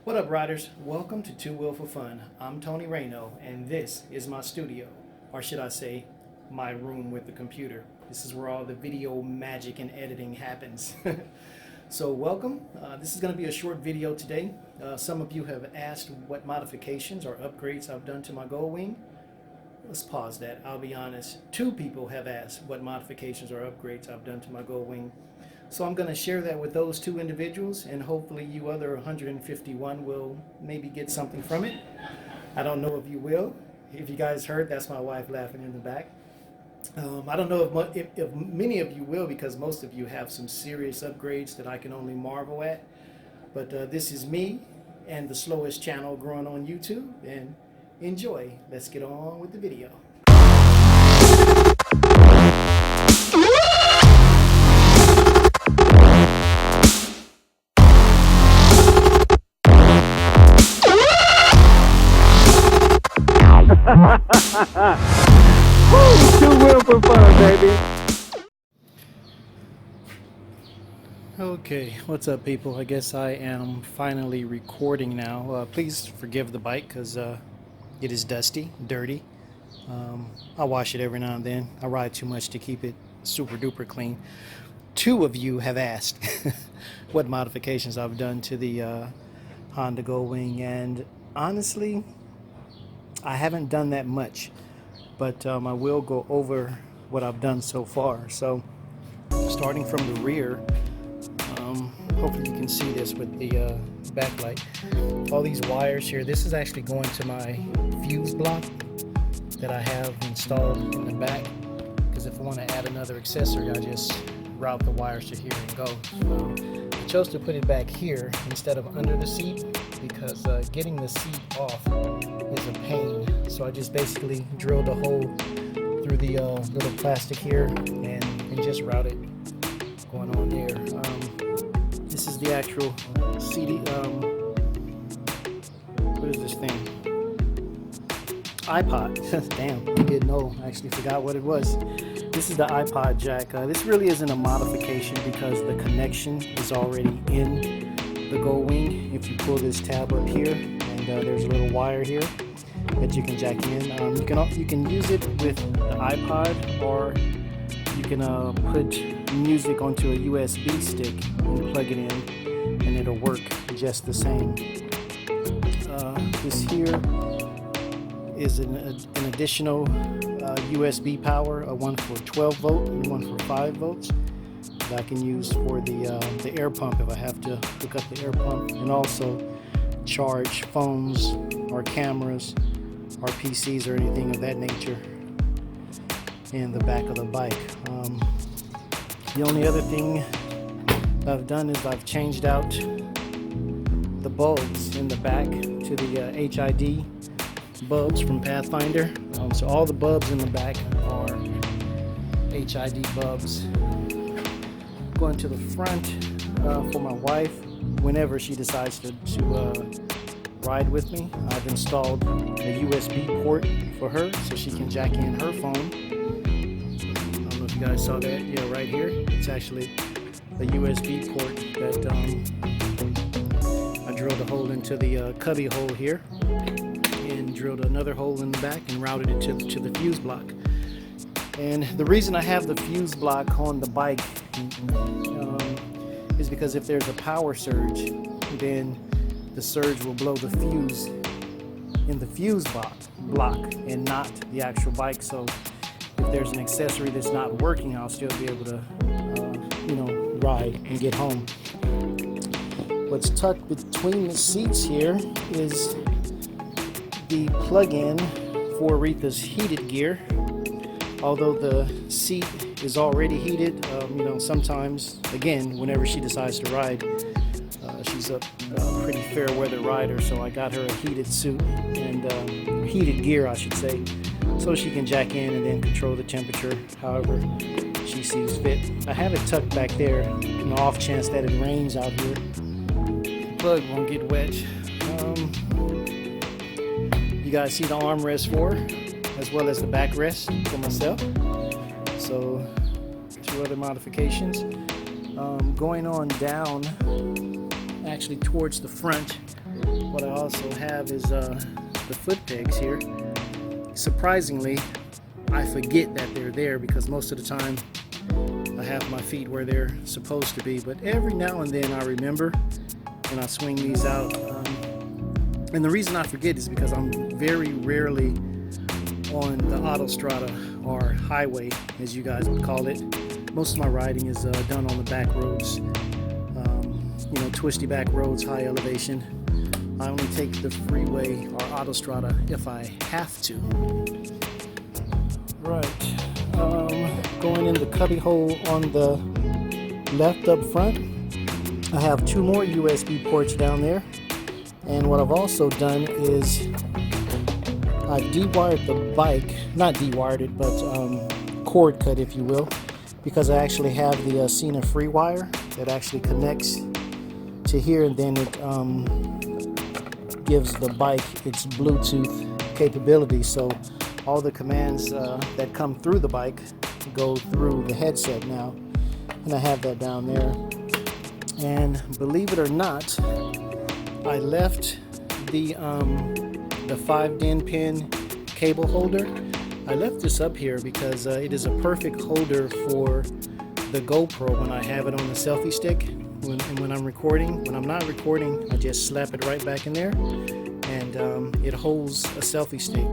What up, riders? Welcome to Two Wheel for Fun. I'm Tony Rayno, and this is my studio, or should I say, my room with the computer. This is where all the video magic and editing happens. So welcome. This is going to be a short video today. Some of you have asked what modifications or upgrades I've done to my Goldwing. Let's pause that. I'll be honest. Two people have asked what modifications or upgrades I've done to my Goldwing. So I'm going to share that with those two individuals, and hopefully you other 151 will maybe get something from it. I don't know if you will. If you guys heard, that's my wife laughing in the back. I don't know if many of you will, because most of you have some serious upgrades that I can only marvel at. But this is me and the slowest channel growing on YouTube, and enjoy. Let's get on with the video. Woo, Two Wheel for Fun, baby. Okay, what's up, people? I guess I am finally recording now. Please forgive the bike because it is dusty, dirty. I wash it every now and then. I ride too much to keep it super duper clean. Two of you have asked what modifications I've done to the Honda Goldwing, and honestly, I haven't done that much, but I will go over what I've done so far. So starting from the rear, hopefully you can see this with the backlight. All these wires here, this is actually going to my fuse block that I have installed in the back, because if I want to add another accessory, I just route the wires to here and go. I chose to put it back here instead of under the seat, because getting the seat off is a pain. So I just basically drilled a hole through the little plastic here and just route it going on there. This is the actual CD, what is this thing? iPod. Damn, I'm getting old. I actually forgot what it was. This is the iPod jack. This really isn't a modification because the connection is already in the Goldwing. If you pull this tab up here, and there's a little wire here that you can jack in. You can use it with the iPod, or you can put music onto a USB stick and plug it in, and it'll work just the same. This here is an additional USB power, one for 12 volt and one for 5 volts that I can use for the air pump if I have to hook up the air pump, and also charge phones or cameras or PCs or anything of that nature in the back of the bike. The only other thing I've done is I've changed out the bulbs in the back to the HID bulbs from Pathfinder. So all the bulbs in the back are HID bulbs. Going to the front for my wife, whenever she decides to ride with me, I've installed a USB port for her so she can jack in her phone. I don't know if you guys saw that. Yeah, right here. It's actually a USB port that I drilled a hole into the cubby hole here, and drilled another hole in the back and routed it to the fuse block. And the reason I have the fuse block on the bike is because if there's a power surge, then the surge will blow the fuse in the fuse block and not the actual bike. So if there's an accessory that's not working, I'll still be able to ride and get home. What's tucked between the seats here is the plug-in for Aretha's heated gear. Although the seat is already heated, sometimes, again, whenever she decides to ride, she's a pretty fair weather rider, so I got her a heated suit, and heated gear, I should say, so she can jack in and then control the temperature however she sees fit. I have it tucked back there, in the off chance that it rains out here. The plug won't get wet. You guys see the armrest for, as well as the backrest for myself. So two other modifications. Going on down, actually towards the front, what I also have is the foot pegs here. Surprisingly, I forget that they're there because most of the time I have my feet where they're supposed to be, but every now and then I remember and I swing these out. And the reason I forget is because I'm very rarely on the autostrada or highway, as you guys would call it. Most of my riding is done on the back roads, you know, twisty back roads, high elevation. I only take the freeway or autostrada if I have to. Right, going in the cubby hole on the left up front, I have 2 more USB ports down there. And what I've also done is I've dewired the bike, not dewired it, but cord cut, if you will, because I actually have the Sena free wire that actually connects to here, and then it gives the bike its Bluetooth capability. So all the commands that come through the bike go through the headset now, and I have that down there. And believe it or not, I left the 5-DIN pin cable holder. I left this up here because it is a perfect holder for the GoPro when I have it on the selfie stick. When I'm recording, when I'm not recording, I just slap it right back in there, and it holds a selfie stick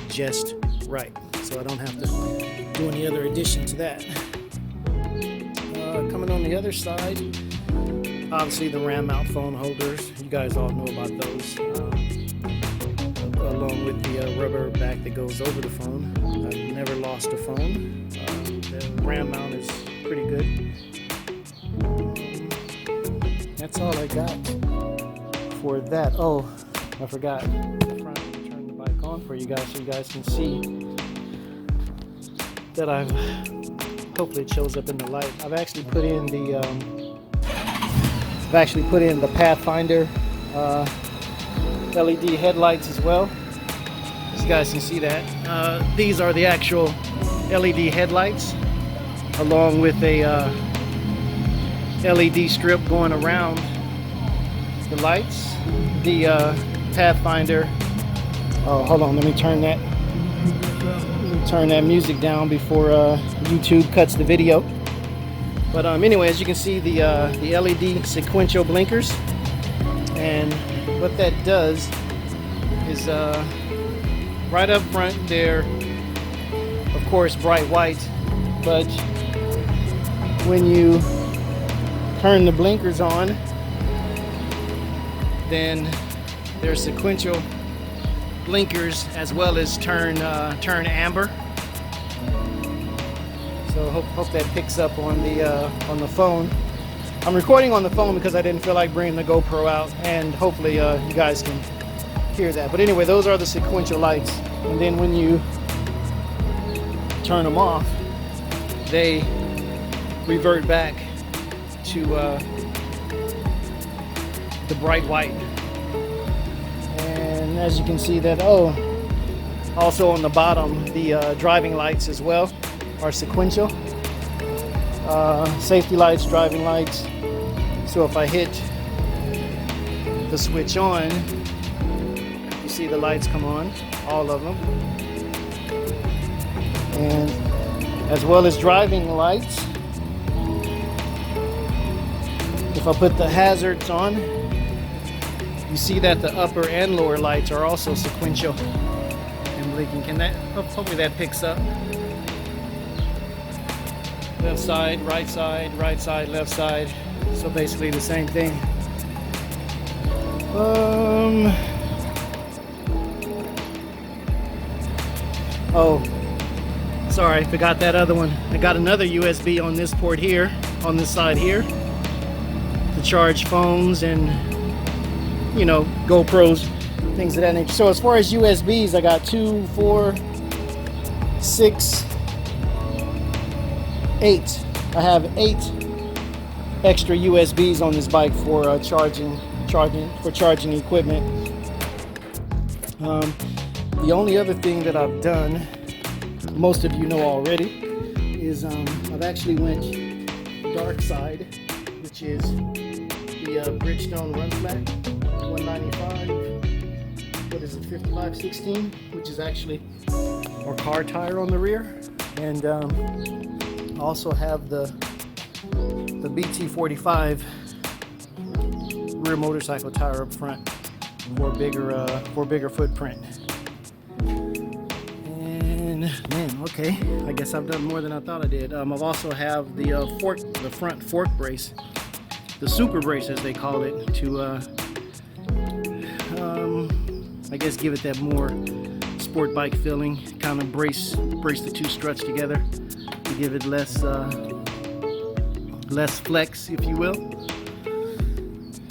just right, so I don't have to do any other addition to that. Coming on the other side, obviously the RAM mount phone holders. You guys all know about those, along with the rubber back that goes over the phone. I've never lost a phone. The RAM mount is pretty good. That's all I got for that. Oh, I forgot. Front, turn the bike on for you guys so you guys can see that hopefully it shows up in the light. I've actually put in the Pathfinder LED headlights as well. As you guys can see that. These are the actual LED headlights, along with a LED strip going around the lights. The Pathfinder. Oh, hold on. Let me turn that music down before YouTube cuts the video. But anyway, as you can see, the LED sequential blinkers, and what that does is right up front they're of course bright white, but when you turn the blinkers on, then there's sequential blinkers as well as turn amber. So hope that picks up on the phone. I'm recording on the phone because I didn't feel like bringing the GoPro out, and hopefully you guys can hear that. But anyway, those are the sequential lights, and then when you turn them off, they revert back to the bright white. And as you can see that, also on the bottom, the driving lights as well are sequential. Safety lights, driving lights. So if I hit the switch on, you see the lights come on, all of them. And as well as driving lights, if I put the hazards on, you see that the upper and lower lights are also sequential and blinking. Hopefully that picks up. Left side, right side, left side. So basically the same thing. Oh, sorry, forgot that other one. I got another USB on this port here, on this side here, to charge phones and, you know, GoPros, things of that nature. So as far as USBs, I got 2, 4, 6, 8. I have 8 extra USBs on this bike for charging equipment. The only other thing that I've done, most of you know already, is I've actually went dark side, which is the Bridgestone run flat. 195. What is it? 55/16, which is actually our car tire on the rear, and also have the BT45 rear motorcycle tire up front for a bigger footprint. And man, okay, I guess I've done more than I thought I did. I've also have the front fork brace, the super brace as they call it, to I guess give it that more sport bike feeling, kind of brace the two struts together to give it less flex, if you will.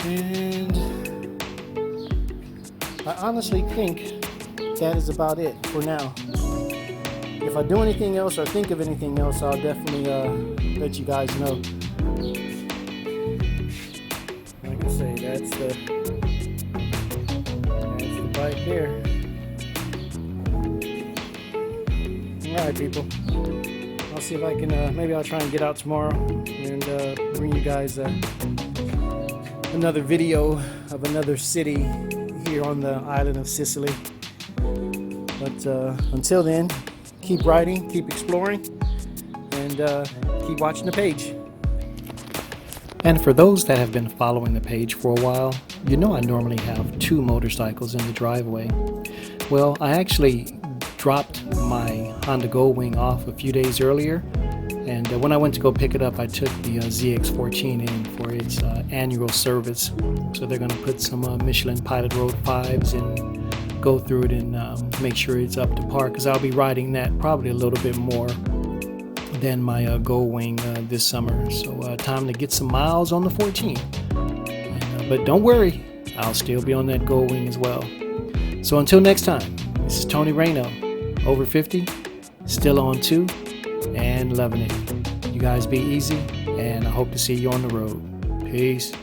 And I honestly think that is about it for now. If I do anything else or think of anything else, I'll definitely let you guys know. Like I say, that's the bike there. Alright, people. I'll see if I can, maybe I'll try and get out tomorrow and bring you guys another video of another city here on the island of Sicily. But until then, keep riding, keep exploring, and keep watching the page. And for those that have been following the page for a while, you know I normally have 2 motorcycles in the driveway. Well, I actually dropped my Honda Goldwing off a few days earlier, and when I went to go pick it up, I took the ZX14 in for its annual service. So they're going to put some Michelin Pilot Road 5s and go through it and make sure it's up to par, because I'll be riding that probably a little bit more than my Goldwing this summer. So time to get some miles on the 14. But don't worry, I'll still be on that Goldwing as well. So until next time, this is Tony Reno, over 50, still on 2, and loving it. You guys be easy, and I hope to see you on the road. Peace.